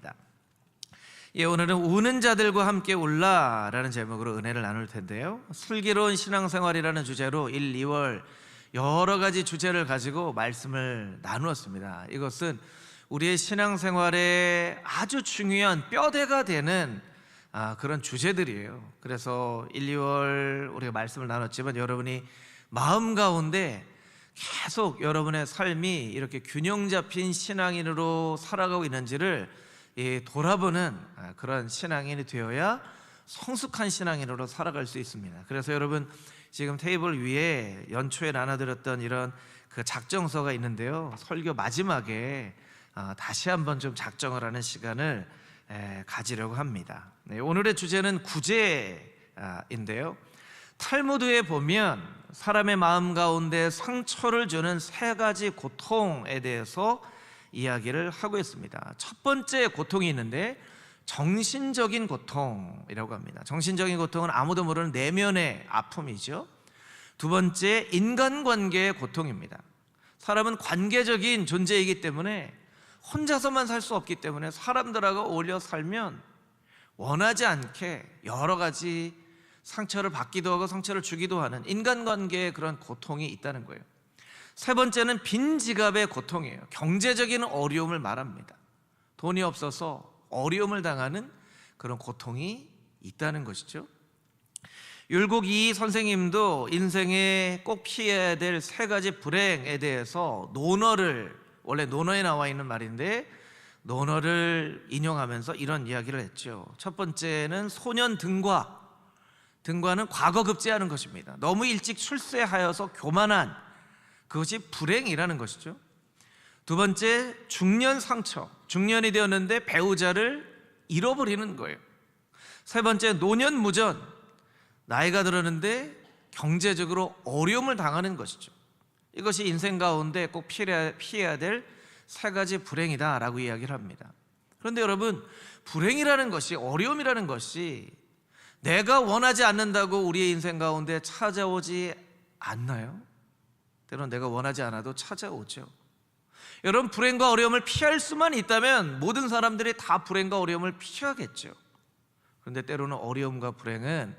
합니다. 오늘은 우는 자들과 함께 울라라는 제목으로 은혜를 나눌 텐데요, 슬기로운 신앙생활이라는 주제로 1, 2월 여러 가지 주제를 가지고 말씀을 나누었습니다. 이것은 우리의 신앙생활에 아주 중요한 뼈대가 되는 그런 주제들이에요. 그래서 1, 2월 우리가 말씀을 나눴지만 여러분이 마음 가운데 계속 여러분의 삶이 이렇게 균형 잡힌 신앙인으로 살아가고 있는지를 돌아보는 그런 신앙인이 되어야 성숙한 신앙인으로 살아갈 수 있습니다. 그래서 여러분 지금 테이블 위에 연초에 나눠드렸던 이런 그 작정서가 있는데요, 설교 마지막에 다시 한번 좀 작정을 하는 시간을 가지려고 합니다. 오늘의 주제는 구제인데요, 탈무드에 보면 사람의 마음 가운데 상처를 주는 세 가지 고통에 대해서 이야기를 하고 있습니다. 첫 번째 고통이 있는데 정신적인 고통이라고 합니다. 정신적인 고통은 아무도 모르는 내면의 아픔이죠. 두 번째, 인간관계의 고통입니다. 사람은 관계적인 존재이기 때문에 혼자서만 살 수 없기 때문에 사람들하고 어울려 살면 원하지 않게 여러 가지 상처를 받기도 하고 상처를 주기도 하는 인간관계의 그런 고통이 있다는 거예요. 세 번째는 빈 지갑의 고통이에요. 경제적인 어려움을 말합니다. 돈이 없어서 어려움을 당하는 그런 고통이 있다는 것이죠. 율곡 이 선생님도 인생에 꼭 피해야 될 세 가지 불행에 대해서 논어를, 원래 논어에 나와 있는 말인데 논어를 인용하면서 이런 이야기를 했죠. 첫 번째는 소년 등과. 등과는 과거 급제하는 것입니다. 너무 일찍 출세하여서 교만한, 그것이 불행이라는 것이죠. 두 번째, 중년 상처. 중년이 되었는데 배우자를 잃어버리는 거예요. 세 번째, 노년무전. 나이가 들었는데 경제적으로 어려움을 당하는 것이죠. 이것이 인생 가운데 꼭 피해야 될 세 가지 불행이다라고 이야기를 합니다. 그런데 여러분, 불행이라는 것이, 어려움이라는 것이 내가 원하지 않는다고 우리의 인생 가운데 찾아오지 않나요? 때로는 내가 원하지 않아도 찾아오죠. 여러분, 불행과 어려움을 피할 수만 있다면 모든 사람들이 다 불행과 어려움을 피하겠죠. 그런데 때로는 어려움과 불행은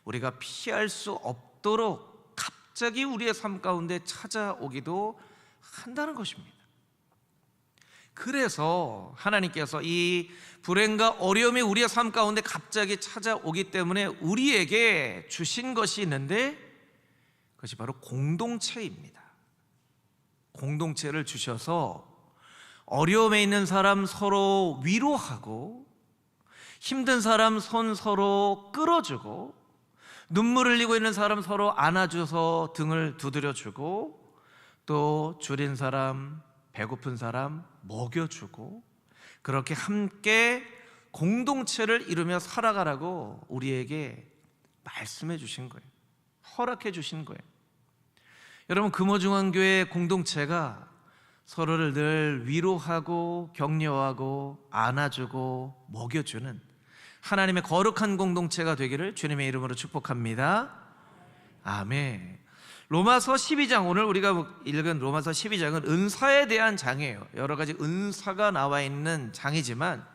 우리가 피할 수 없도록 갑자기 우리의 삶 가운데 찾아오기도 한다는 것입니다. 그래서 하나님께서 이 불행과 어려움이 우리의 삶 가운데 갑자기 찾아오기 때문에 우리에게 주신 것이 있는데 그것이 바로 공동체입니다. 공동체를 주셔서 어려움에 있는 사람 서로 위로하고, 힘든 사람 손 서로 끌어주고, 눈물 흘리고 있는 사람 서로 안아줘서 등을 두드려주고, 또 줄인 사람, 배고픈 사람 먹여주고, 그렇게 함께 공동체를 이루며 살아가라고 우리에게 말씀해 주신 거예요. 허락해 주신 거예요. 여러분, 금호중앙교회 공동체가 서로를 늘 위로하고 격려하고 안아주고 먹여주는 하나님의 거룩한 공동체가 되기를 주님의 이름으로 축복합니다. 아멘. 로마서 12장, 오늘 우리가 읽은 로마서 12장은 은사에 대한 장이에요. 여러 가지 은사가 나와 있는 장이지만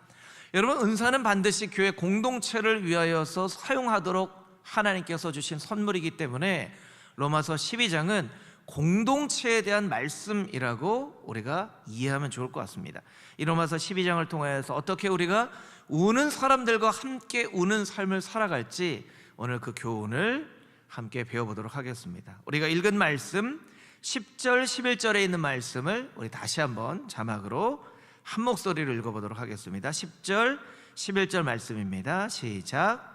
여러분, 은사는 반드시 교회 공동체를 위하여서 사용하도록 하나님께서 주신 선물이기 때문에 로마서 12장은 공동체에 대한 말씀이라고 우리가 이해하면 좋을 것 같습니다. 이 로마서 12장을 통해서 어떻게 우리가 우는 사람들과 함께 우는 삶을 살아갈지 오늘 그 교훈을 함께 배워보도록 하겠습니다. 우리가 읽은 말씀 10절 11절에 있는 말씀을 우리 다시 한번 자막으로 한 목소리로 읽어보도록 하겠습니다. 10절 11절 말씀입니다. 시작.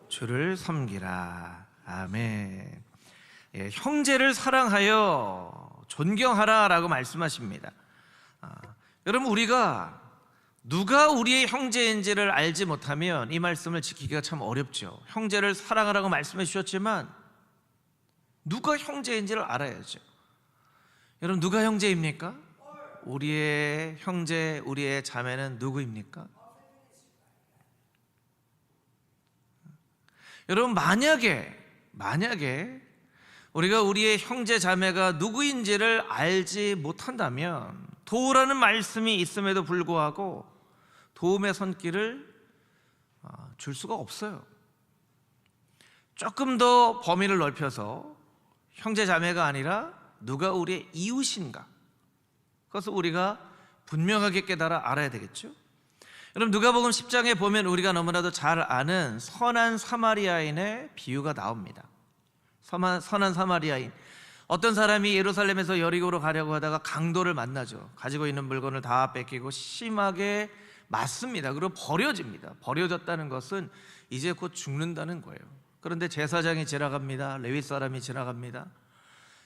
주를 섬기라. 아멘. 형제를 사랑하여 존경하라 라고 말씀하십니다. 여러분, 우리가 누가 우리의 형제인지를 알지 못하면 이 말씀을 지키기가 참 어렵죠. 형제를 사랑하라고 말씀해 주셨지만 누가 형제인지를 알아야죠. 여러분, 누가 형제입니까? 우리의 형제, 우리의 자매는 누구입니까? 여러분, 만약에 만약에 우리가 우리의 형제 자매가 누구인지를 알지 못한다면 도우라는 말씀이 있음에도 불구하고 도움의 손길을 줄 수가 없어요. 조금 더 범위를 넓혀서 형제 자매가 아니라 누가 우리의 이웃인가, 그것을 우리가 분명하게 깨달아 알아야 되겠죠. 여러분, 누가복음 10장에 보면 우리가 너무나도 잘 아는 선한 사마리아인의 비유가 나옵니다. 선한 사마리아인, 어떤 사람이 예루살렘에서 여리고로 가려고 하다가 강도를 만나죠. 가지고 있는 물건을 다 뺏기고 심하게 맞습니다. 그리고 버려집니다. 버려졌다는 것은 이제 곧 죽는다는 거예요. 그런데 제사장이 지나갑니다. 레위 사람이 지나갑니다.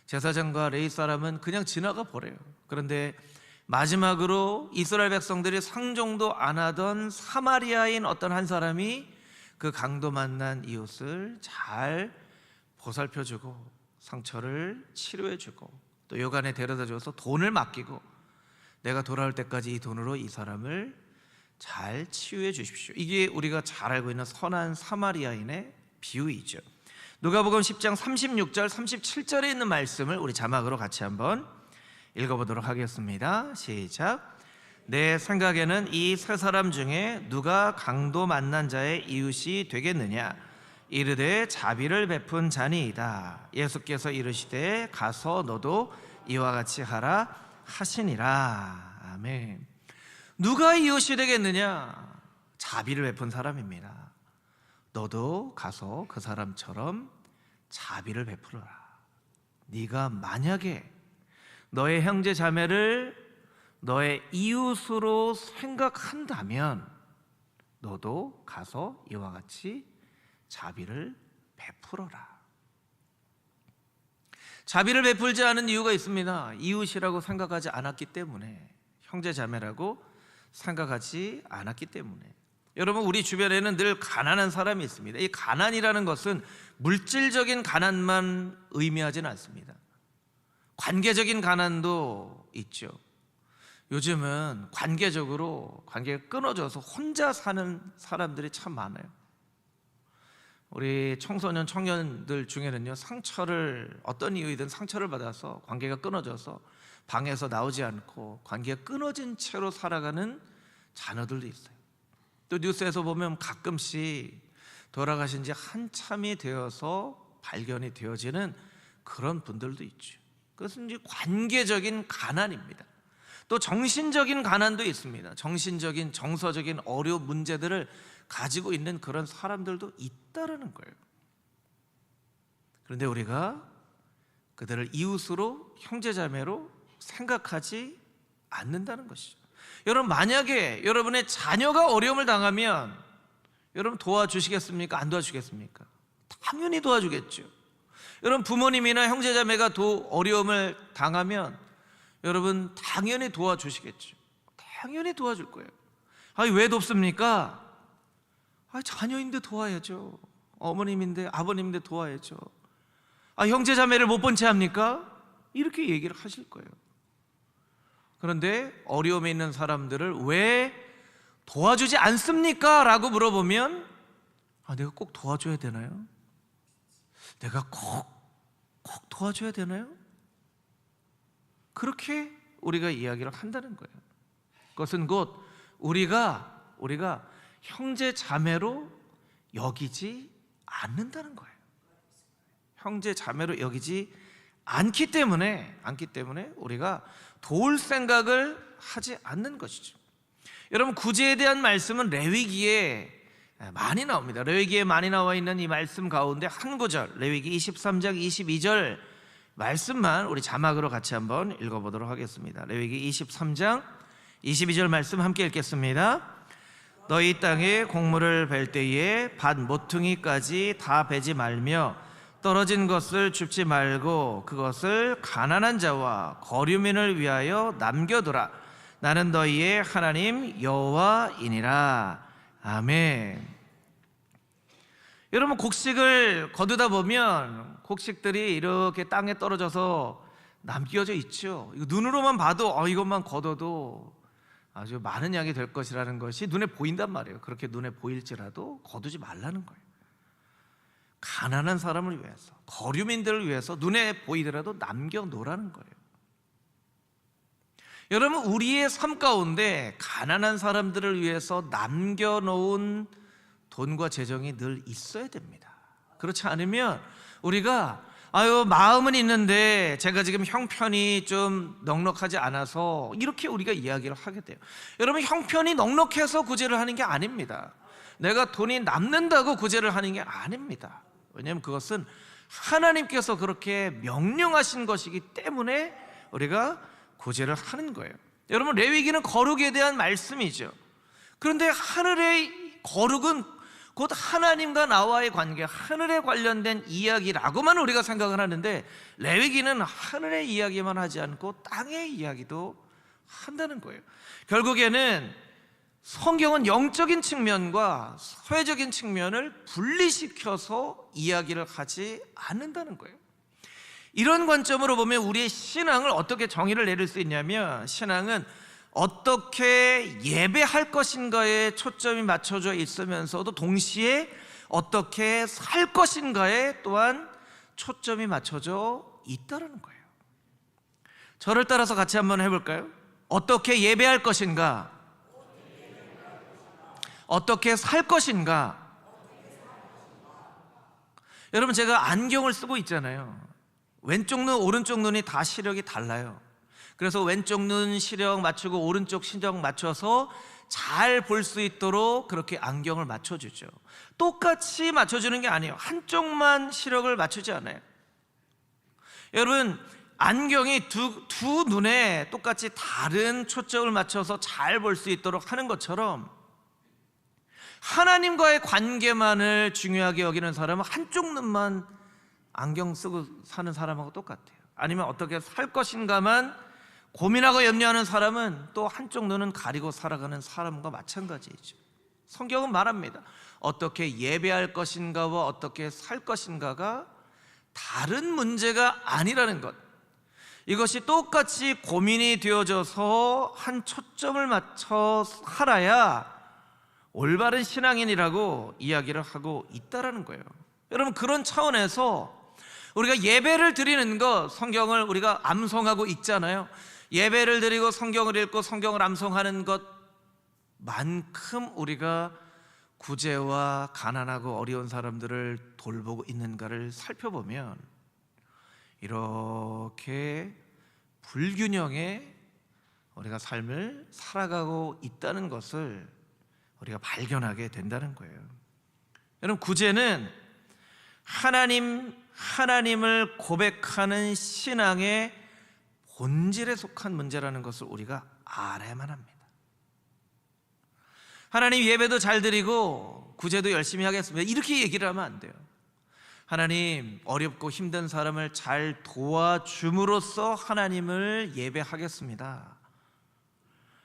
제사장과 레위 사람은 그냥 지나가 버려요. 그런데 마지막으로 이스라엘 백성들이 상종도 안 하던 사마리아인 어떤 한 사람이 그 강도 만난 이웃을 잘 보살펴주고 상처를 치료해주고 또 요간에 데려다줘서 돈을 맡기고 내가 돌아올 때까지 이 돈으로 이 사람을 잘 치유해 주십시오. 이게 우리가 잘 알고 있는 선한 사마리아인의 비유이죠. 누가복음 10장 36절 37절에 있는 말씀을 우리 자막으로 같이 한번 읽어보도록 하겠습니다. 시작. 내 생각에는 이 세 사람 중에 누가 강도 만난 자의 이웃이 되겠느냐? 이르되 자비를 베푼 자니이다. 예수께서 이르시되 가서 너도 이와 같이 하라 하시니라. 아멘. 누가 이웃이 되겠느냐? 자비를 베푼 사람입니다. 너도 가서 그 사람처럼 자비를 베풀어라. 네가 만약에 너의 형제 자매를 너의 이웃으로 생각한다면 너도 가서 이와 같이 자비를 베풀어라. 자비를 베풀지 않은 이유가 있습니다. 이웃이라고 생각하지 않았기 때문에, 형제 자매라고 생각하지 않았기 때문에. 여러분, 우리 주변에는 늘 가난한 사람이 있습니다. 이 가난이라는 것은 물질적인 가난만 의미하지는 않습니다. 관계적인 가난도 있죠. 요즘은 관계가 끊어져서 혼자 사는 사람들이 참 많아요. 우리 청소년 청년들 중에는요, 어떤 이유이든 상처를 받아서 관계가 끊어져서 방에서 나오지 않고 관계가 끊어진 채로 살아가는 자녀들도 있어요. 또 뉴스에서 보면 가끔씩 돌아가신 지 한참이 되어서 발견이 되어지는 그런 분들도 있죠. 그것은 이제 관계적인 가난입니다. 또 정신적인 가난도 있습니다. 정서적인 어려운 문제들을 가지고 있는 그런 사람들도 있다라는 거예요. 그런데 우리가 그들을 이웃으로, 형제자매로 생각하지 않는다는 것이죠. 여러분, 만약에 여러분의 자녀가 어려움을 당하면 여러분 도와주시겠습니까? 안 도와주겠습니까? 당연히 도와주겠죠. 여러분, 부모님이나 형제자매가 어려움을 당하면 여러분 당연히 도와주시겠죠. 당연히 도와줄 거예요. 아니, 왜 돕습니까? 자녀인데 도와야죠. 어머님인데, 아버님인데 도와야죠. 형제자매를 못 본 채 합니까? 이렇게 얘기를 하실 거예요. 그런데 어려움에 있는 사람들을 왜 도와주지 않습니까? 라고 물어보면 내가 꼭 도와줘야 되나요? 내가 꼭 도와줘야 되나요? 그렇게 우리가 이야기를 한다는 거예요. 그것은 곧 우리가 형제 자매로 여기지 않는다는 거예요. 형제 자매로 여기지 않기 때문에 우리가 도울 생각을 하지 않는 것이죠. 여러분, 구제에 대한 말씀은 레위기에 많이 나옵니다. 레위기에 많이 나와 있는 이 말씀 가운데 한 구절, 레위기 23장 22절 말씀만 우리 자막으로 같이 한번 읽어보도록 하겠습니다. 레위기 23장 22절 말씀 함께 읽겠습니다. 너희 땅에 곡물을 벨 때에 밭 모퉁이까지 다 베지 말며 떨어진 것을 줍지 말고 그것을 가난한 자와 거류민을 위하여 남겨두라. 나는 너희의 하나님 여호와이니라. 아멘. 여러분, 곡식을 거두다 보면 곡식들이 이렇게 땅에 떨어져서 남겨져 있죠. 이거 눈으로만 봐도 이것만 거둬도 아주 많은 양이 될 것이라는 것이 눈에 보인단 말이에요. 그렇게 눈에 보일지라도 거두지 말라는 거예요. 가난한 사람을 위해서, 거류민들을 위해서 눈에 보이더라도 남겨놓으라는 거예요. 여러분, 우리의 삶 가운데 가난한 사람들을 위해서 남겨놓은 돈과 재정이 늘 있어야 됩니다. 그렇지 않으면 우리가 마음은 있는데 제가 지금 형편이 좀 넉넉하지 않아서 이렇게 우리가 이야기를 하게 돼요. 여러분, 형편이 넉넉해서 구제를 하는 게 아닙니다. 내가 돈이 남는다고 구제를 하는 게 아닙니다. 왜냐하면 그것은 하나님께서 그렇게 명령하신 것이기 때문에 우리가 구제를 하는 거예요. 여러분, 레위기는 거룩에 대한 말씀이죠. 그런데 하늘의 거룩은 곧 하나님과 나와의 관계, 하늘에 관련된 이야기라고만 우리가 생각을 하는데, 레위기는 하늘의 이야기만 하지 않고 땅의 이야기도 한다는 거예요. 결국에는 성경은 영적인 측면과 사회적인 측면을 분리시켜서 이야기를 하지 않는다는 거예요. 이런 관점으로 보면 우리의 신앙을 어떻게 정의를 내릴 수 있냐면, 신앙은 어떻게 예배할 것인가에 초점이 맞춰져 있으면서도 동시에 어떻게 살 것인가에 또한 초점이 맞춰져 있다는 거예요. 저를 따라서 같이 한번 해볼까요? 어떻게 예배할 것인가, 어떻게 살 것인가. 여러분, 제가 안경을 쓰고 있잖아요. 왼쪽 눈, 오른쪽 눈이 다 시력이 달라요. 그래서 왼쪽 눈 시력 맞추고 오른쪽 시력 맞춰서 잘 볼 수 있도록 그렇게 안경을 맞춰주죠. 똑같이 맞춰주는 게 아니에요. 한쪽만 시력을 맞추지 않아요. 여러분, 안경이 두 눈에 똑같이 다른 초점을 맞춰서 잘 볼 수 있도록 하는 것처럼, 하나님과의 관계만을 중요하게 여기는 사람은 한쪽 눈만 안경 쓰고 사는 사람하고 똑같아요. 아니면 어떻게 살 것인가만 고민하고 염려하는 사람은 또 한쪽 눈은 가리고 살아가는 사람과 마찬가지이죠. 성경은 말합니다. 어떻게 예배할 것인가와 어떻게 살 것인가가 다른 문제가 아니라는 것, 이것이 똑같이 고민이 되어져서 한 초점을 맞춰 살아야 올바른 신앙인이라고 이야기를 하고 있다라는 거예요. 여러분, 그런 차원에서 우리가 예배를 드리는 것, 성경을 우리가 암송하고 있잖아요. 예배를 드리고 성경을 읽고 성경을 암송하는 것만큼 우리가 구제와 가난하고 어려운 사람들을 돌보고 있는가를 살펴보면, 이렇게 불균형의 우리가 삶을 살아가고 있다는 것을 우리가 발견하게 된다는 거예요. 여러분, 구제는 하나님을 고백하는 신앙의 본질에 속한 문제라는 것을 우리가 알아야만 합니다. 하나님, 예배도 잘 드리고 구제도 열심히 하겠습니다, 이렇게 얘기를 하면 안 돼요. 하나님, 어렵고 힘든 사람을 잘 도와줌으로써 하나님을 예배하겠습니다.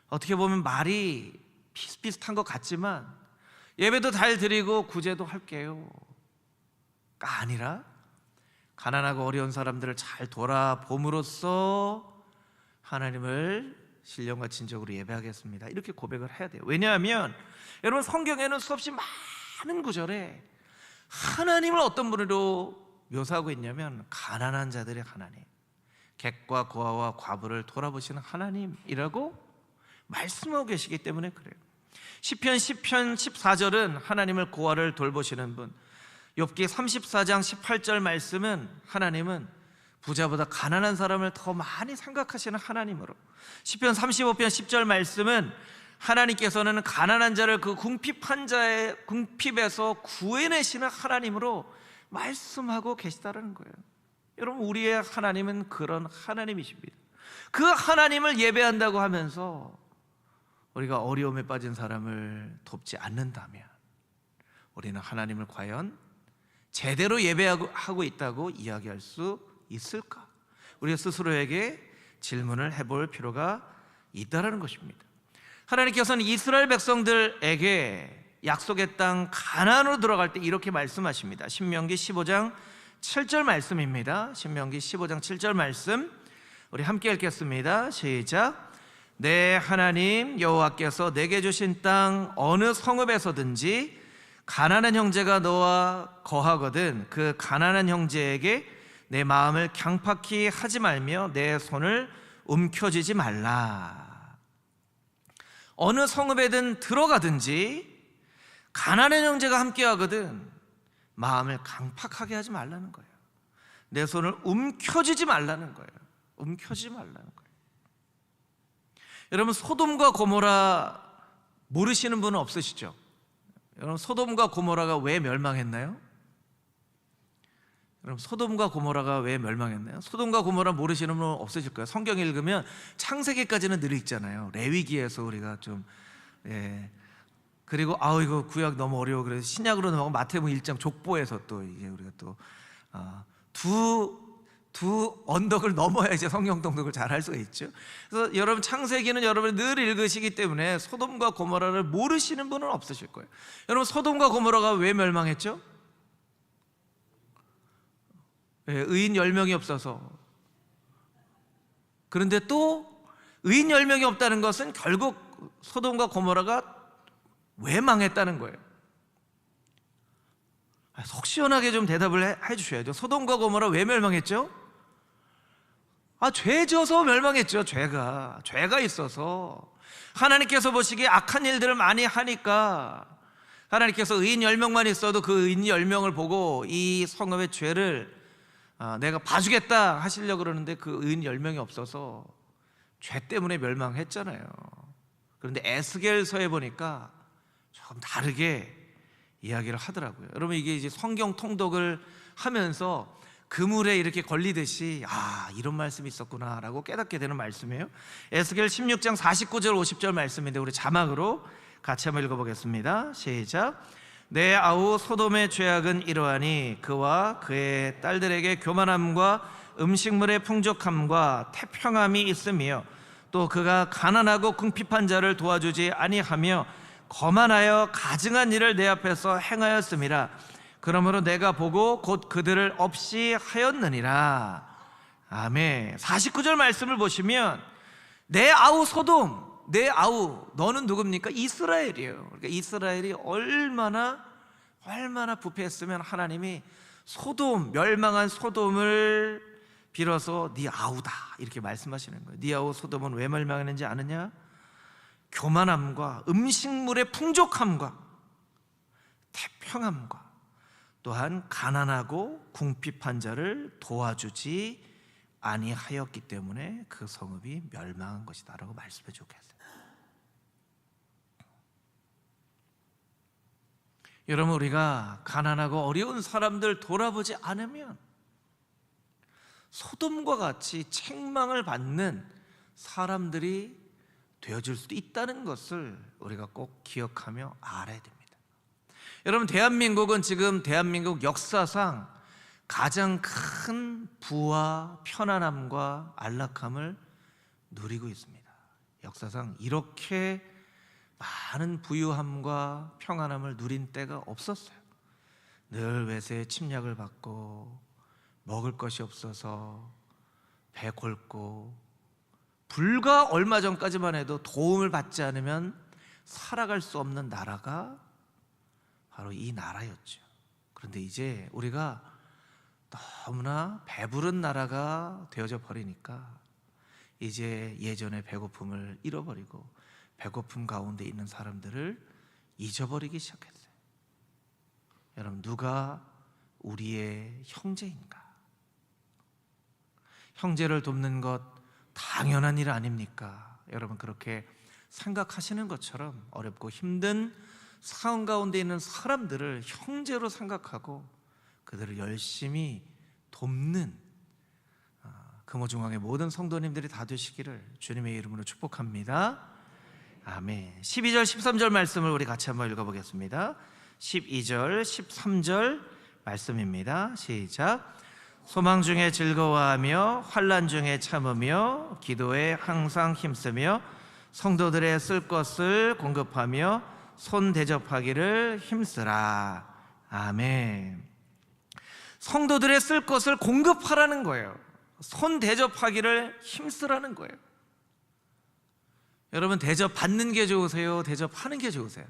어떻게 보면 말이 비슷비슷한 것 같지만, 예배도 잘 드리고 구제도 할게요 가 아니라, 가난하고 어려운 사람들을 잘 돌아봄으로써 하나님을 신령과 진정으로 예배하겠습니다, 이렇게 고백을 해야 돼요. 왜냐하면 여러분, 성경에는 수없이 많은 구절에 하나님을 어떤 분으로 묘사하고 있냐면, 가난한 자들의 하나님, 객과 고아와 과부를 돌아보시는 하나님이라고 말씀하고 계시기 때문에 그래요. 시편 14절은 하나님을 고아를 돌보시는 분, 욥기 34장 18절 말씀은 하나님은 부자보다 가난한 사람을 더 많이 생각하시는 하나님으로, 시편 35편 10절 말씀은 하나님께서는 가난한 자를 그 궁핍한 자의 궁핍에서 구해내시는 하나님으로 말씀하고 계시다는 거예요. 여러분, 우리의 하나님은 그런 하나님이십니다. 그 하나님을 예배한다고 하면서 우리가 어려움에 빠진 사람을 돕지 않는다면, 우리는 하나님을 과연 제대로 예배하고 있다고 이야기할 수 있을까? 우리 스스로에게 질문을 해볼 필요가 있다는 것입니다. 하나님께서는 이스라엘 백성들에게 약속의 땅 가나안으로 들어갈 때 이렇게 말씀하십니다. 신명기 15장 7절 말씀입니다. 신명기 15장 7절 말씀, 우리 함께 읽겠습니다. 시작. 내 하나님 여호와께서 내게 주신 땅 어느 성읍에서든지 가난한 형제가 너와 거하거든 그 가난한 형제에게 내 마음을 강팍히 하지 말며 내 손을 움켜쥐지 말라. 어느 성읍에든 들어가든지 가난한 형제가 함께하거든 마음을 강팍하게 하지 말라는 거예요. 내 손을 움켜쥐지 말라는 거예요. 움켜쥐지 말라는 거예요. 여러분, 소돔과 고모라 모르시는 분은 없으시죠? 여러분, 소돔과 고모라가 왜 멸망했나요? 여러분, 소돔과 고모라가 왜 멸망했나요? 소돔과 고모라 모르시는 분은 없으실 거예요. 성경 읽으면 창세기까지는 늘 읽잖아요. 레위기에서 우리가 좀 그리고 이거 구약 너무 어려워 그래서 신약으로 넘어가고 마태복음 1장 족보에서 또 이제 우리가 또 두 언덕을 넘어야 이제 성경 통독을 잘 할 수가 있죠. 그래서 여러분, 창세기는 여러분이 늘 읽으시기 때문에 소돔과 고모라를 모르시는 분은 없으실 거예요. 여러분, 소돔과 고모라가 왜 멸망했죠? 의인 10명이 없어서. 그런데 또 의인 10명이 없다는 것은 결국 소돔과 고모라가 왜 망했다는 거예요? 속 시원하게 좀 대답을 해주셔야죠. 소돔과 고모라 왜 멸망했죠? 죄 져서 멸망했죠. 죄가 있어서. 하나님께서 보시기에 악한 일들을 많이 하니까 하나님께서 의인 10명만 있어도 그 의인 10명을 보고 이 성읍의 죄를 내가 봐주겠다 하시려고 그러는데 그 의인 10명이 없어서 죄 때문에 멸망했잖아요. 그런데 에스겔서에 보니까 조금 다르게 이야기를 하더라고요. 여러분, 이게 이제 성경 통독을 하면서 그물에 이렇게 걸리듯이 이런 말씀이 있었구나 라고 깨닫게 되는 말씀이에요. 에스겔 16장 49절 50절 말씀인데 우리 자막으로 같이 한번 읽어보겠습니다. 시작. 내 아우 소돔의 죄악은 이러하니 그와 그의 딸들에게 교만함과 음식물의 풍족함과 태평함이 있으며 또 그가 가난하고 궁핍한 자를 도와주지 아니하며 거만하여 가증한 일을 내 앞에서 행하였음이라. 그러므로 내가 보고 곧 그들을 없이 하였느니라. 아멘. 49절 말씀을 보시면 내 아우 소돔, 내 아우, 너는 누굽니까? 이스라엘이에요. 그러니까 이스라엘이 얼마나 부패했으면 하나님이 멸망한 소돔을 빌어서 네 아우다 이렇게 말씀하시는 거예요. 네 아우 소돔은 왜 멸망했는지 아느냐? 교만함과 음식물의 풍족함과 태평함과 또한 가난하고 궁핍한 자를 도와주지 아니하였기 때문에 그 성읍이 멸망한 것이다 라고 말씀해 주고 계세요. 여러분, 우리가 가난하고 어려운 사람들 돌아보지 않으면 소돔과 같이 책망을 받는 사람들이 되어질 수도 있다는 것을 우리가 꼭 기억하며 알아야 됩니다. 여러분, 대한민국은 지금 대한민국 역사상 가장 큰 부와 편안함과 안락함을 누리고 있습니다. 역사상 이렇게 많은 부유함과 평안함을 누린 때가 없었어요. 늘 외세의 침략을 받고 먹을 것이 없어서 배 곪고 불과 얼마 전까지만 해도 도움을 받지 않으면 살아갈 수 없는 나라가 바로 이 나라였죠. 그런데 이제 우리가 너무나 배부른 나라가 되어져 버리니까 이제 예전의 배고픔을 잃어버리고 배고픔 가운데 있는 사람들을 잊어버리기 시작했어요. 여러분, 누가 우리의 형제인가? 형제를 돕는 것 당연한 일 아닙니까? 여러분, 그렇게 생각하시는 것처럼 어렵고 힘든 상황 가운데 있는 사람들을 형제로 생각하고 그들을 열심히 돕는 금호중앙의 모든 성도님들이 다 되시기를 주님의 이름으로 축복합니다. 아멘. 12절 13절 말씀을 우리 같이 한번 읽어보겠습니다. 12절 13절 말씀입니다. 시작. 소망 중에 즐거워하며 환난 중에 참으며 기도에 항상 힘쓰며 성도들의 쓸 것을 공급하며 손 대접하기를 힘쓰라. 아멘. 성도들의 쓸 것을 공급하라는 거예요. 손 대접하기를 힘쓰라는 거예요. 여러분, 대접받는 게 좋으세요? 대접하는 게 좋으세요?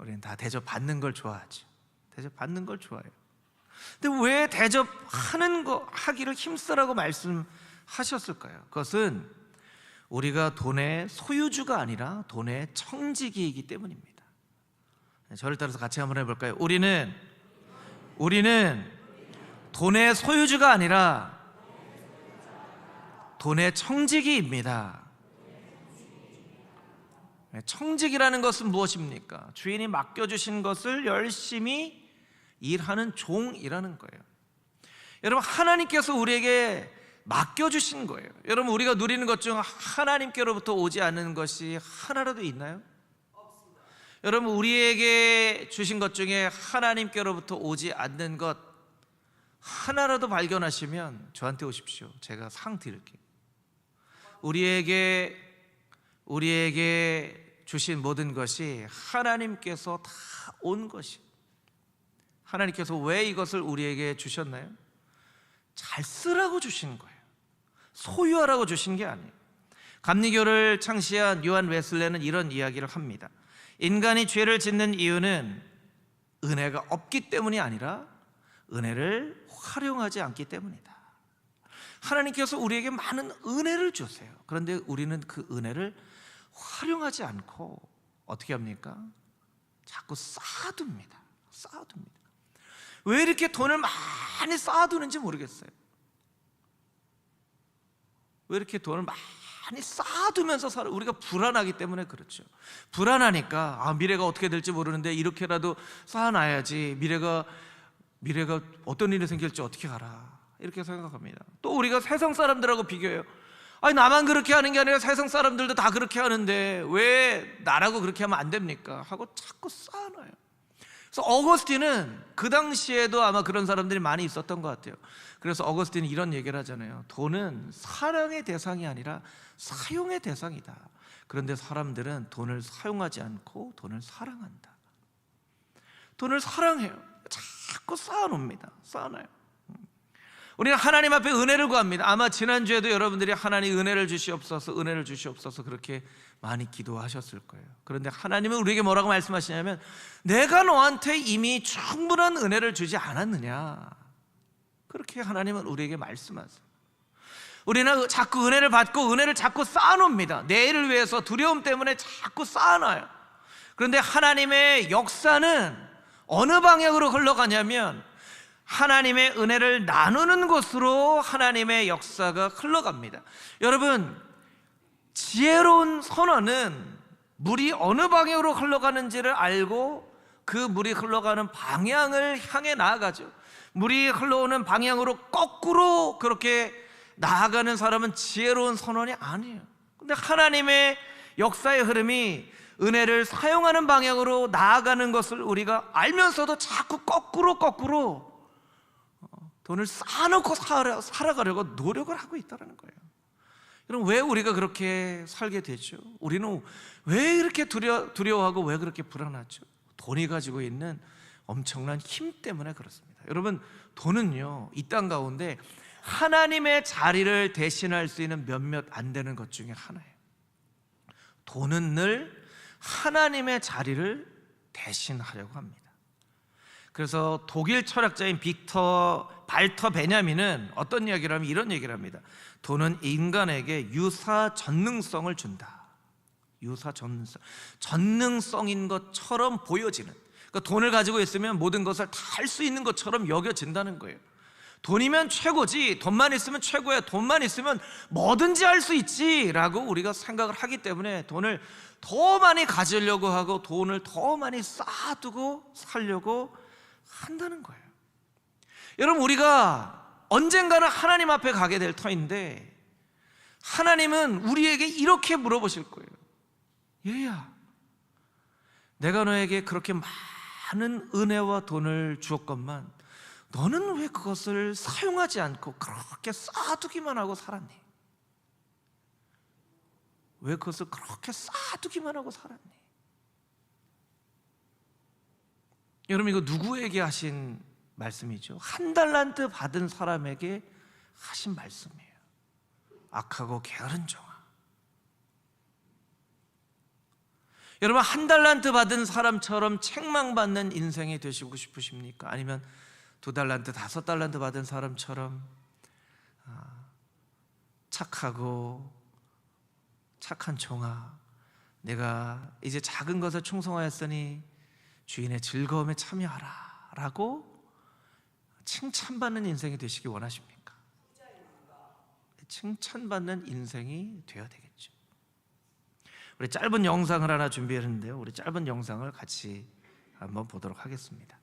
우리는 다 대접받는 걸 좋아하죠. 대접받는 걸 좋아해요. 근데 왜 대접하는 거 하기를 힘쓰라고 말씀하셨을까요? 그것은 우리가 돈의 소유주가 아니라 돈의 청지기이기 때문입니다. 저를 따라서 같이 한번 해볼까요? 우리는 돈의 소유주가 아니라 돈의 청지기입니다. 청직이라는 것은 무엇입니까? 주인이 맡겨주신 것을 열심히 일하는 종이라는 거예요. 여러분, 하나님께서 우리에게 맡겨주신 거예요. 여러분, 우리가 누리는 것 중 하나님께로부터 오지 않는 것이 하나라도 있나요? 없습니다. 여러분, 우리에게 주신 것 중에 하나님께로부터 오지 않는 것 하나라도 발견하시면 저한테 오십시오. 제가 상 드릴게요. 우리에게 주신 모든 것이 하나님께서 다 온 것이, 하나님께서 왜 이것을 우리에게 주셨나요? 잘 쓰라고 주신 거예요. 소유하라고 주신 게 아니에요. 감리교를 창시한 요한 웨슬레는 이런 이야기를 합니다. 인간이 죄를 짓는 이유는 은혜가 없기 때문이 아니라 은혜를 활용하지 않기 때문이다. 하나님께서 우리에게 많은 은혜를 주세요. 그런데 우리는 그 은혜를 활용하지 않고 어떻게 합니까? 자꾸 쌓아둡니다. 왜 이렇게 돈을 많이 쌓아두는지 모르겠어요. 왜 이렇게 돈을 많이 쌓아두면서 살아요? 우리가 불안하기 때문에 그렇죠. 불안하니까 미래가 어떻게 될지 모르는데 이렇게라도 쌓아놔야지, 미래가 어떤 일이 생길지 어떻게 알아, 이렇게 생각합니다. 또 우리가 세상 사람들하고 비교해요. 나만 그렇게 하는 게 아니라 세상 사람들도 다 그렇게 하는데 왜 나라고 그렇게 하면 안 됩니까? 하고 자꾸 쌓아놔요. 그래서 어거스틴은 그 당시에도 아마 그런 사람들이 많이 있었던 것 같아요. 그래서 어거스틴은 이런 얘기를 하잖아요. 돈은 사랑의 대상이 아니라 사용의 대상이다. 그런데 사람들은 돈을 사용하지 않고 돈을 사랑한다. 돈을 사랑해요. 자꾸 쌓아놓습니다. 쌓아놔요. 우리는 하나님 앞에 은혜를 구합니다. 아마 지난주에도 여러분들이 하나님 은혜를 주시옵소서, 은혜를 주시옵소서 그렇게 많이 기도하셨을 거예요. 그런데 하나님은 우리에게 뭐라고 말씀하시냐면, 내가 너한테 이미 충분한 은혜를 주지 않았느냐, 그렇게 하나님은 우리에게 말씀하세요. 우리는 자꾸 은혜를 받고 은혜를 자꾸 쌓아놓습니다. 내일을 위해서 두려움 때문에 자꾸 쌓아놔요. 그런데 하나님의 역사는 어느 방향으로 흘러가냐면 하나님의 은혜를 나누는 곳으로 하나님의 역사가 흘러갑니다. 여러분, 지혜로운 선원은 물이 어느 방향으로 흘러가는지를 알고 그 물이 흘러가는 방향을 향해 나아가죠. 물이 흘러오는 방향으로 거꾸로 그렇게 나아가는 사람은 지혜로운 선원이 아니에요. 근데 하나님의 역사의 흐름이 은혜를 사용하는 방향으로 나아가는 것을 우리가 알면서도 자꾸 거꾸로 돈을 쌓아놓고 살아가려고 노력을 하고 있다는 거예요. 그럼 왜 우리가 그렇게 살게 되죠? 우리는 왜 이렇게 두려워하고 왜 그렇게 불안하죠? 돈이 가지고 있는 엄청난 힘 때문에 그렇습니다. 여러분, 돈은요, 이 땅 가운데 하나님의 자리를 대신할 수 있는 몇몇 안 되는 것 중에 하나예요. 돈은 늘 하나님의 자리를 대신하려고 합니다. 그래서 독일 철학자인 발터 베냐민은 어떤 이야기를 하면 이런 얘기를 합니다. 돈은 인간에게 유사 전능성을 준다. 유사 전능성인 것처럼 보여지는, 그러니까 돈을 가지고 있으면 모든 것을 다 할 수 있는 것처럼 여겨진다는 거예요. 돈이면 최고지, 돈만 있으면 최고야, 돈만 있으면 뭐든지 할 수 있지 라고 우리가 생각을 하기 때문에 돈을 더 많이 가지려고 하고 돈을 더 많이 쌓아두고 살려고 한다는 거예요. 여러분, 우리가 언젠가는 하나님 앞에 가게 될 터인데 하나님은 우리에게 이렇게 물어보실 거예요. 얘야, 내가 너에게 그렇게 많은 은혜와 돈을 주었건만 너는 왜 그것을 사용하지 않고 그렇게 쌓아두기만 하고 살았니? 왜 그것을 그렇게 쌓아두기만 하고 살았니? 여러분, 이거 누구에게 하신 말씀이죠? 한 달란트 받은 사람에게 하신 말씀이에요. 악하고 게으른 종아, 여러분, 한 달란트 받은 사람처럼 책망받는 인생이 되시고 싶으십니까? 아니면 2달란트, 5달란트 받은 사람처럼 착하고 착한 종아, 내가 이제 작은 것에 충성하였으니 주인의 즐거움에 참여하라 라고 칭찬받는 인생이 되시기 원하십니까? 칭찬받는 인생이 되어야 되겠죠. 우리 짧은 영상을 하나 준비했는데요, 우리 짧은 영상을 같이 한번 보도록 하겠습니다.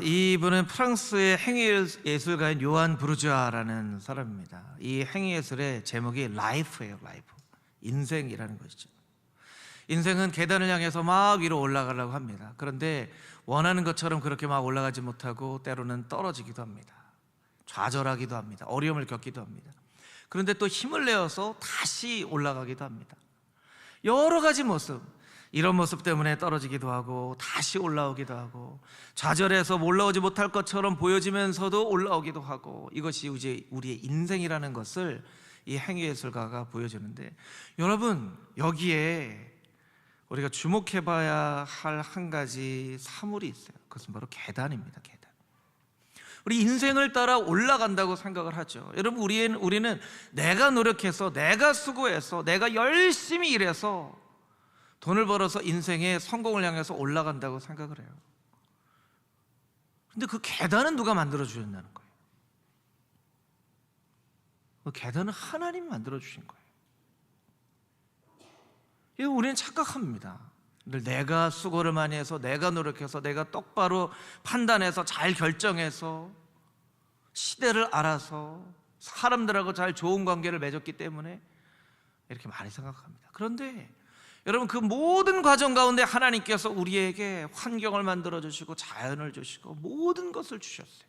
이분은 프랑스의 행위예술가인 요한 브루주아라는 사람입니다. 이 행위예술의 제목이 라이프예요. 라이프, 인생이라는 것이죠. 인생은 계단을 향해서 막 위로 올라가려고 합니다. 그런데 원하는 것처럼 그렇게 막 올라가지 못하고 때로는 떨어지기도 합니다. 좌절하기도 합니다. 어려움을 겪기도 합니다. 그런데 또 힘을 내어서 다시 올라가기도 합니다. 여러 가지 모습, 이런 모습 때문에 떨어지기도 하고 다시 올라오기도 하고, 좌절해서 올라오지 못할 것처럼 보여지면서도 올라오기도 하고, 이것이 이제 우리의 인생이라는 것을 이 행위예술가가 보여주는데, 여러분, 여기에 우리가 주목해봐야 할 한 가지 사물이 있어요. 그것은 바로 계단입니다. 계단. 우리 인생을 따라 올라간다고 생각을 하죠. 여러분, 우리는 내가 노력해서, 내가 수고해서, 내가 열심히 일해서 돈을 벌어서 인생의 성공을 향해서 올라간다고 생각을 해요. 근데 그 계단은 누가 만들어 주셨다는 거예요? 그 계단은 하나님이 만들어 주신 거예요. 이거 우리는 착각합니다. 내가 수고를 많이 해서, 내가 노력해서, 내가 똑바로 판단해서, 잘 결정해서, 시대를 알아서, 사람들하고 잘 좋은 관계를 맺었기 때문에 이렇게 많이 생각합니다. 그런데 여러분, 그 모든 과정 가운데 하나님께서 우리에게 환경을 만들어 주시고 자연을 주시고 모든 것을 주셨어요.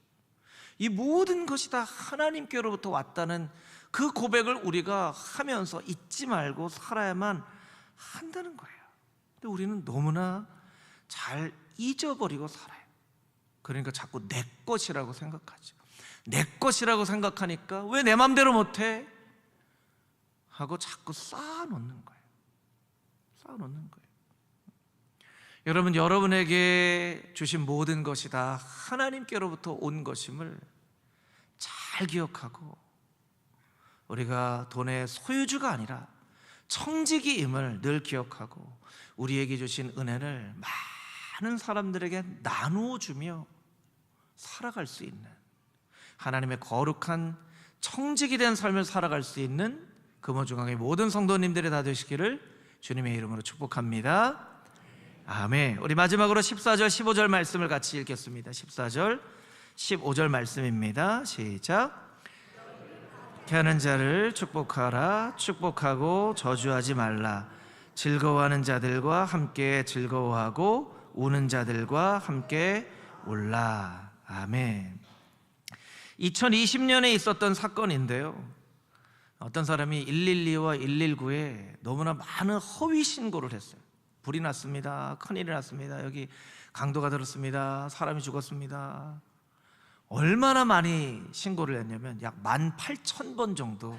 이 모든 것이 다 하나님께로부터 왔다는 그 고백을 우리가 하면서 잊지 말고 살아야만 한다는 거예요. 근데 우리는 너무나 잘 잊어버리고 살아요. 그러니까 자꾸 내 것이라고 생각하죠. 내 것이라고 생각하니까 왜 내 맘대로 못해? 하고 자꾸 쌓아놓는 거예요. 쌓아놓는 거예요. 여러분, 여러분에게 주신 모든 것이 다 하나님께로부터 온 것임을 잘 기억하고, 우리가 돈의 소유주가 아니라 청지기임을 늘 기억하고, 우리에게 주신 은혜를 많은 사람들에게 나누어 주며 살아갈 수 있는, 하나님의 거룩한 청지기 된 삶을 살아갈 수 있는 금호중앙의 모든 성도님들이 다 되시기를 주님의 이름으로 축복합니다. 아멘. 우리 마지막으로 14절 15절 말씀을 같이 읽겠습니다. 14절 15절 말씀입니다. 시작. 하는 자를 축복하라. 축복하고 저주하지 말라. 즐거워하는 자들과 함께 즐거워하고 우는 자들과 함께 울라. 아멘. 2020년에 있었던 사건인데요, 어떤 사람이 112와 119에 너무나 많은 허위 신고를 했어요. 불이 났습니다, 큰일이 났습니다, 여기 강도가 들었습니다, 사람이 죽었습니다. 얼마나 많이 신고를 했냐면 약 18,000번 정도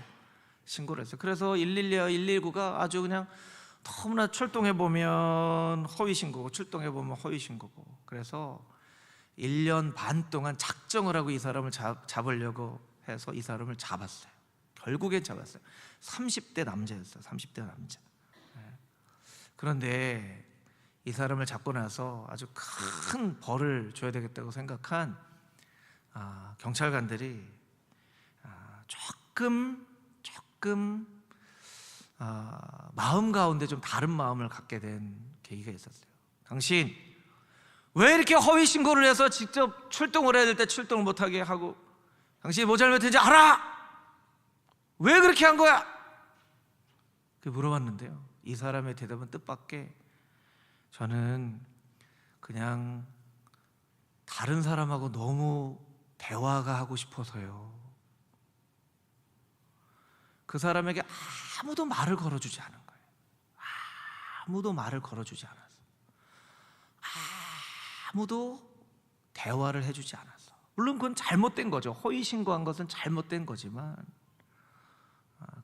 신고를 했어요. 그래서 112와 119가 아주 그냥 너무나 출동해보면 허위 신고고 출동해보면 허위 신고고, 그래서 1년 반 동안 작정을 하고 이 사람을 잡으려고 해서 이 사람을 잡았어요. 결국엔 잡았어요. 30대 남자였어요. 30대 남자. 그런데 이 사람을 잡고 나서 아주 큰 벌을 줘야 되겠다고 생각한 경찰관들이 조금 마음 가운데 좀 다른 마음을 갖게 된 계기가 있었어요. 당신 왜 이렇게 허위 신고를 해서 직접 출동을 해야 될 때 출동을 못하게 하고, 당신이 뭐 잘못했는지 알아? 왜 그렇게 한 거야? 그렇게 물어봤는데요, 이 사람의 대답은 뜻밖의, 저는 그냥 다른 사람하고 너무 대화가 하고 싶어서요. 그 사람에게 아무도 말을 걸어주지 않은 거예요. 아무도 말을 걸어주지 않았어. 아무도 대화를 해주지 않았어. 물론 그건 잘못된 거죠. 허위 신고한 것은 잘못된 거지만,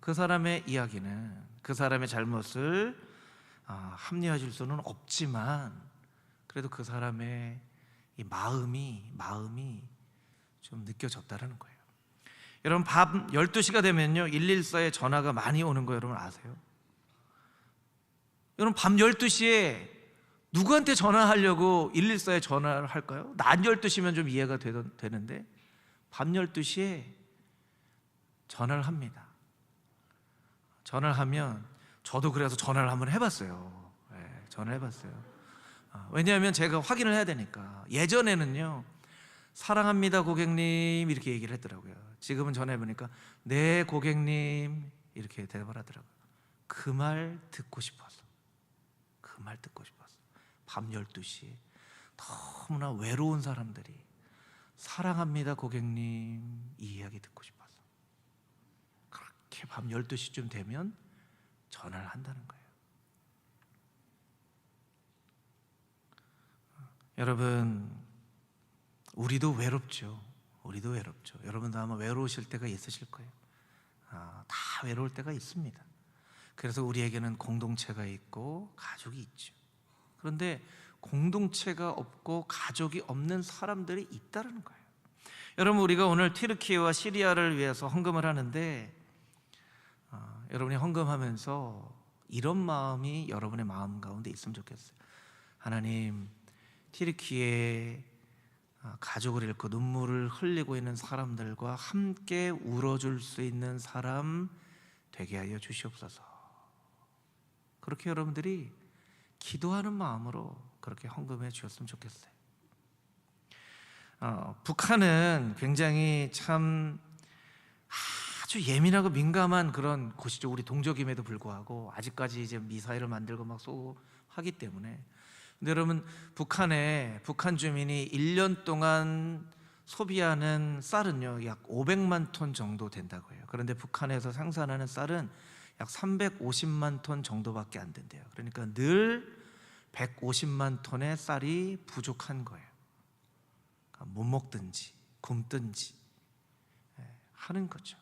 그 사람의 이야기는, 그 사람의 잘못을 합리화해 줄 수는 없지만, 그래도 그 사람의 이 마음이 좀 느껴졌다는 거예요. 여러분, 밤 12시가 되면요 114에 전화가 많이 오는 거 여러분 아세요? 여러분, 밤 12시에 누구한테 전화하려고 114에 전화를 할까요? 낮 12시면 좀 이해가 되는데 밤 12시에 전화를 합니다. 전화를 하면, 저도 그래서 전화를 한번 해봤어요. 전화를 해봤어요. 왜냐하면 제가 확인을 해야 되니까. 예전에는요, 사랑합니다 고객님 이렇게 얘기를 했더라고요. 지금은 전화해보니까 네 고객님 이렇게 대답을 하더라고요. 그 말 듣고 싶어서, 그 말 듣고 싶어서. 밤 12시에 너무나 외로운 사람들이 사랑합니다 고객님 이 이야기 듣고 싶어서 그렇게 밤 12시쯤 되면 전화를 한다는 거예요. 여러분, 우리도 외롭죠. 우리도 외롭죠. 여러분도 아마 외로우실 때가 있으실 거예요. 다 외로울 때가 있습니다. 그래서 우리에게는 공동체가 있고 가족이 있죠. 그런데 공동체가 없고 가족이 없는 사람들이 있다는 거예요. 여러분, 우리가 오늘 튀르키예와 시리아를 위해서 헌금을 하는데, 여러분이 헌금하면서 이런 마음이 여러분의 마음 가운데 있으면 좋겠어요. 하나님, 튀르키예 가족을 잃고 눈물을 흘리고 있는 사람들과 함께 울어줄 수 있는 사람 되게 하여 주시옵소서. 그렇게 여러분들이 기도하는 마음으로 그렇게 헌금해 주셨으면 좋겠어요. 북한은 굉장히 참 아주 예민하고 민감한 그런 곳이죠. 우리 동족임에도 불구하고 아직까지 이제 미사일을 만들고 막 쏘고 하기 때문에. 근데 여러분, 북한 주민이 1년 동안 소비하는 쌀은요 약 500만 톤 정도 된다고 해요. 그런데 북한에서 생산하는 쌀은 약 350만 톤 정도밖에 안 된대요. 그러니까 늘 150만 톤의 쌀이 부족한 거예요. 그러니까 못 먹든지 굶든지 하는 거죠.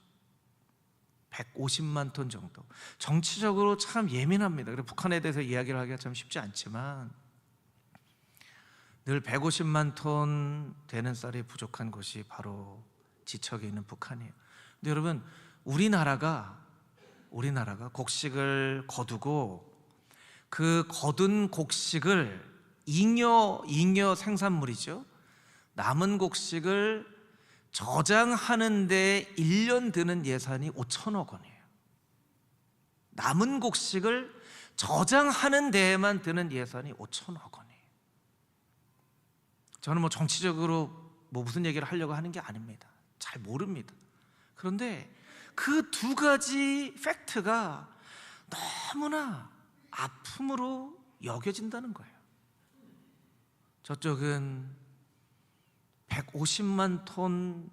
150만 톤 정도. 정치적으로 참 예민합니다. 그래서 북한에 대해서 이야기를 하기가 참 쉽지 않지만 늘 150만 톤 되는 쌀이 부족한 곳이 바로 지척에 있는 북한이에요. 근데 여러분, 우리나라가 곡식을 거두고 그 거둔 곡식을 잉여 생산물이죠. 남은 곡식을 저장하는 데 1년 드는 예산이 5천억 원이에요. 남은 곡식을 저장하는 데에만 드는 예산이 5천억 원이에요. 저는 뭐 정치적으로 무슨 얘기를 하려고 하는 게 아닙니다. 잘 모릅니다. 그런데 그 두 가지 팩트가 너무나 아픔으로 여겨진다는 거예요. 저쪽은 150만 톤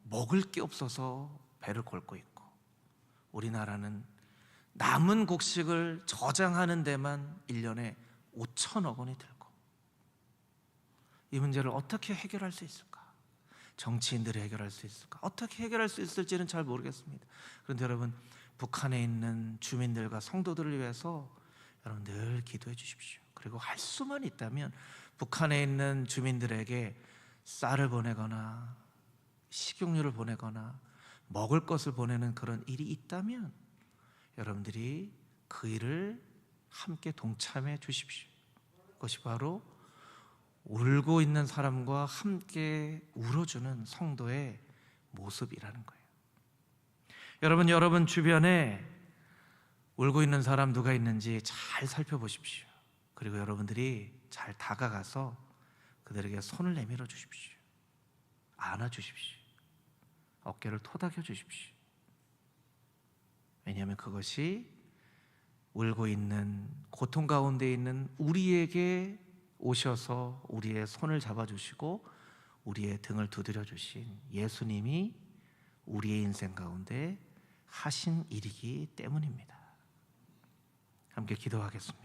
먹을 게 없어서 배를 골고 있고, 우리나라는 남은 곡식을 저장하는 데만 1년에 5천억 원이 들고, 이 문제를 어떻게 해결할 수 있을까? 정치인들이 해결할 수 있을까? 어떻게 해결할 수 있을지는 잘 모르겠습니다. 그런데 여러분, 북한에 있는 주민들과 성도들을 위해서 여러분 늘 기도해 주십시오. 그리고 할 수만 있다면 북한에 있는 주민들에게 쌀을 보내거나 식용유를 보내거나 먹을 것을 보내는 그런 일이 있다면 여러분들이 그 일을 함께 동참해 주십시오. 그것이 바로 울고 있는 사람과 함께 울어주는 성도의 모습이라는 거예요. 여러분 주변에 울고 있는 사람 누가 있는지 잘 살펴보십시오. 그리고 여러분들이 잘 다가가서 그들에게 손을 내밀어 주십시오. 안아 주십시오. 어깨를 토닥여 주십시오. 왜냐하면 그것이 울고 있는, 고통 가운데 있는 우리에게 오셔서 우리의 손을 잡아주시고 우리의 등을 두드려 주신 예수님이 우리의 인생 가운데 하신 일이기 때문입니다. 함께 기도하겠습니다.